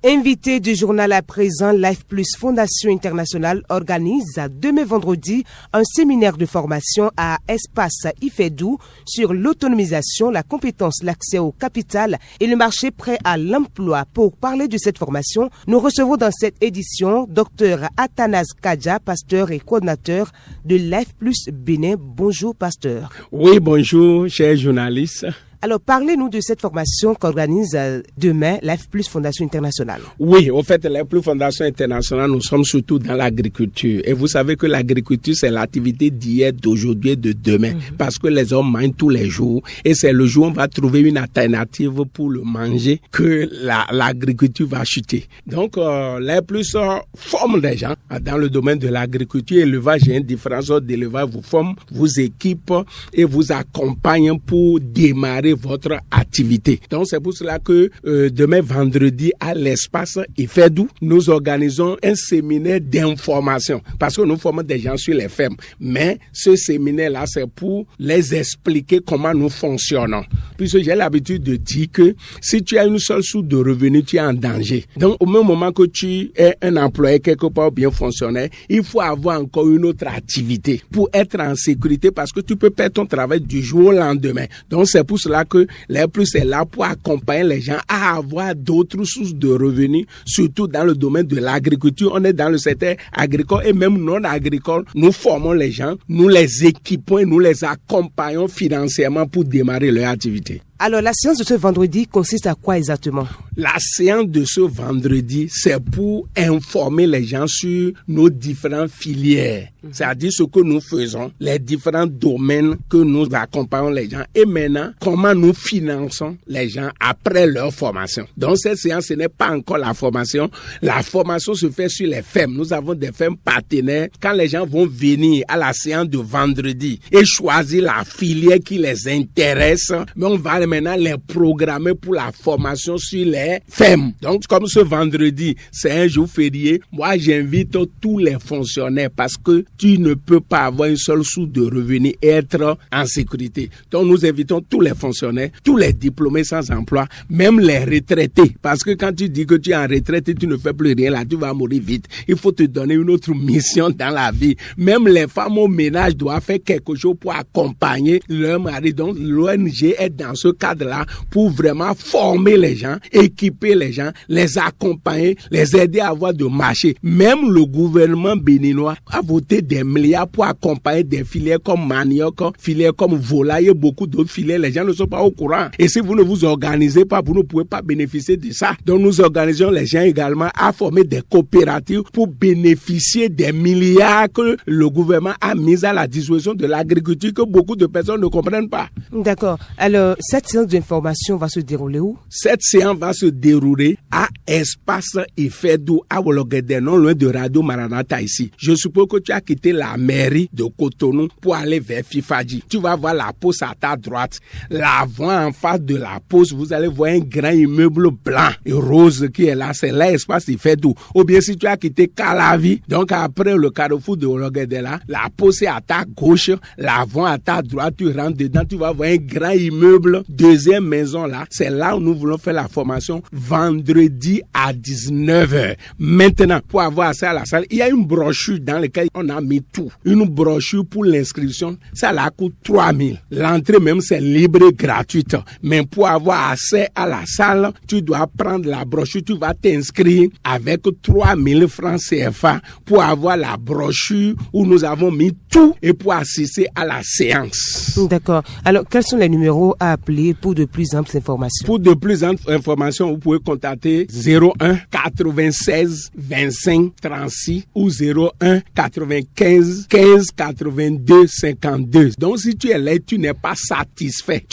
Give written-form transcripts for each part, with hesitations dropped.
Invité du journal à présent, Life Plus Fondation Internationale organise demain vendredi un séminaire de formation à Espace Ifedou sur l'autonomisation, la compétence, l'accès au capital et le marché prêt à l'emploi. Pour parler de cette formation, nous recevons dans cette édition Dr Athanase Kadja, pasteur et coordinateur de Life Plus Bénin. Bonjour pasteur. Oui, bonjour chers journalistes. Alors, parlez-nous de cette formation qu'organise demain Life Plus Fondation Internationale. Oui, au fait, Life Plus Fondation Internationale, nous sommes surtout dans l'agriculture. Et vous savez que l'agriculture, c'est l'activité d'hier, d'aujourd'hui et de demain. Parce que les hommes mangent tous les jours. Et c'est le jour où on va trouver une alternative pour le manger que l'agriculture va chuter. Donc, Life Plus forme des gens dans le domaine de l'agriculture. Élevage et différentes sortes d'élevage vous forment, vous équipe et vous accompagne pour démarrer votre activité. Donc c'est pour cela que demain vendredi à l'espace Ifedou, nous organisons un séminaire d'information parce que nous formons des gens sur les fermes. Mais ce séminaire-là, c'est pour les expliquer comment nous fonctionnons. Puisque j'ai l'habitude de dire que si tu as une seule source de revenus, tu es en danger. Donc au même moment que tu es un employé quelque part bien fonctionnaire, il faut avoir encore une autre activité pour être en sécurité parce que tu peux perdre ton travail du jour au lendemain. Donc c'est pour cela que Life Plus est là pour accompagner les gens à avoir d'autres sources de revenus, surtout dans le domaine de l'agriculture. On est dans le secteur agricole et même non agricole. Nous formons les gens, nous les équipons et nous les accompagnons financièrement pour démarrer leur activité. Alors, la séance de ce vendredi consiste à quoi exactement? La séance de ce vendredi, c'est pour informer les gens sur nos différentes filières. C'est-à-dire ce que nous faisons, les différents domaines que nous accompagnons les gens et maintenant, comment nous finançons les gens après leur formation. Donc, cette séance, ce n'est pas encore la formation. La formation se fait sur les fermes. Nous avons des fermes partenaires. Quand les gens vont venir à la séance de vendredi et choisir la filière qui les intéresse, mais on va maintenant les programmer pour la formation sur les fermes. Donc, comme ce vendredi, c'est un jour férié, moi, j'invite tous les fonctionnaires parce que tu ne peux pas avoir une seule source de revenus et être en sécurité. Donc, nous invitons tous les fonctionnaires, tous les diplômés sans emploi, même les retraités. Parce que quand tu dis que tu es en retraite et tu ne fais plus rien là, tu vas mourir vite. Il faut te donner une autre mission dans la vie. Même les femmes au ménage doivent faire quelque chose pour accompagner leur mari. Donc, l'ONG est dans ce cadre-là pour vraiment former les gens, équiper les gens, les accompagner, les aider à avoir de marché. Même le gouvernement béninois a voté des milliards pour accompagner des filières comme manioc, filières comme volaille et beaucoup d'autres filières. Les gens ne sont pas au courant. Et si vous ne vous organisez pas, vous ne pouvez pas bénéficier de ça. Donc nous organisons les gens également à former des coopératives pour bénéficier des milliards que le gouvernement a mis à la disposition de l'agriculture que beaucoup de personnes ne comprennent pas. D'accord. Alors, cette séance d'information va se dérouler où? Cette séance va se dérouler à Espace Ifedou, à Wologede, non loin de Radio Maranatha ici. Je suppose que tu as quitté la mairie de Cotonou pour aller vers Fifadji. Tu vas voir la poste à ta droite. L'avant en face de la poste, vous allez voir un grand immeuble blanc et rose qui est là. C'est là Espace Ifedou. Ou bien si tu as quitté Calavi, donc après le carrefour de Wologede là, la poste est à ta gauche, l'avant à ta droite, tu rentres dedans, tu vas voir un grand immeuble, deuxième maison là. C'est là où nous voulons faire la formation vendredi à 19h. Maintenant, pour avoir accès à la salle, il y a une brochure dans laquelle on a mis tout. Une brochure pour l'inscription, ça la coûte 3 000. L'entrée même, c'est libre et gratuite. Mais pour avoir accès à la salle, tu dois prendre la brochure, tu vas t'inscrire avec 3 000 francs CFA pour avoir la brochure où nous avons mis tout et pour assister à la séance. D'accord. Alors, quels sont les numéros à appeler pour de plus amples informations? Pour de plus amples informations, vous pouvez contacter 01 96 25 36 ou 01 95 15 82 52. Donc, si tu es là, tu n'es pas satisfait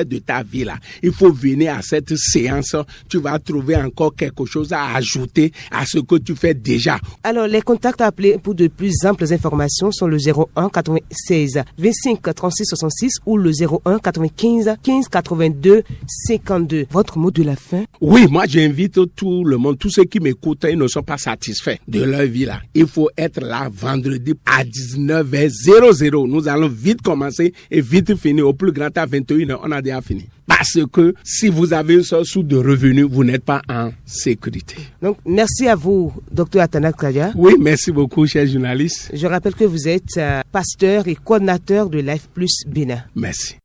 de ta vie là. Il faut venir à cette séance. Tu vas trouver encore quelque chose à ajouter à ce que tu fais déjà. Alors, les contacts à appeler pour de plus amples informations sont le 01 96 25 36 66 ou le 01 95 15 15 82 52. Votre mot de la fin? Oui, moi j'invite tout le monde, tous ceux qui m'écoutent, ils ne sont pas satisfaits de leur vie là. Il faut être là vendredi à 19h00. Nous allons vite commencer et vite finir. Au plus grand à 21h, on a déjà fini. Parce que si vous avez une source de revenus, vous n'êtes pas en sécurité. Donc, merci à vous, Dr Atanas Kadia. Oui, merci beaucoup, chers journalistes. Je rappelle que vous êtes pasteur et coordinateur de Life Plus Bénin. Merci.